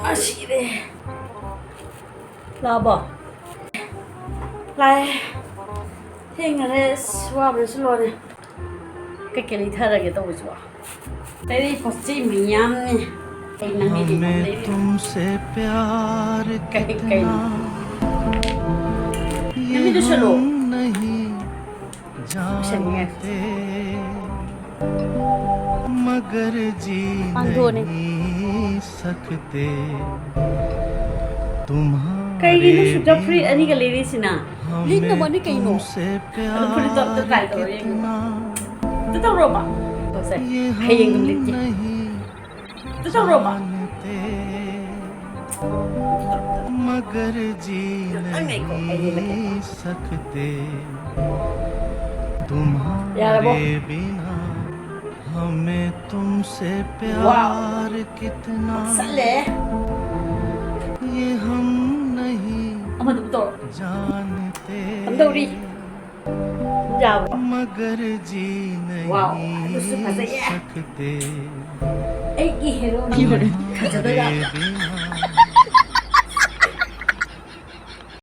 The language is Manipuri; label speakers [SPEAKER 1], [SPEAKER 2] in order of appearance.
[SPEAKER 1] 아시래. 라봐. 라이. 탱을 수압을 슬로네. cái lý thơ là cái tôi 좋아. đây có gì miếng cái này đi
[SPEAKER 2] हमें तुमसे प्यार कितना ये हम नहीं जानते मगर जी नहीं सकते
[SPEAKER 1] cái gì nó sụt ra
[SPEAKER 2] तुम्हारे
[SPEAKER 1] free anh ấy cái lý gì nè lý nó vẫn đi cái nổ
[SPEAKER 2] तुमसे
[SPEAKER 1] anh free tập tự cài
[SPEAKER 2] प्यार
[SPEAKER 1] rồi
[SPEAKER 2] कितना
[SPEAKER 1] tự tao rồi mà tôi sẽ hay dùng tụi lý gì tự tao rồi mà
[SPEAKER 2] जानते मगर जी नहीं सकते तुम्हारे बिना हमें तुमसे प्यार कितना
[SPEAKER 1] 살래
[SPEAKER 2] ये हम नहीं
[SPEAKER 1] 엄마 누구 또
[SPEAKER 2] जानते
[SPEAKER 1] 엄마 우리 जाओ
[SPEAKER 2] मगर जी
[SPEAKER 1] वाओ
[SPEAKER 2] नहीं
[SPEAKER 1] उससे फंसे ये
[SPEAKER 2] सकते
[SPEAKER 1] एक ही हीरो नहीं
[SPEAKER 2] तुम्हारे बिना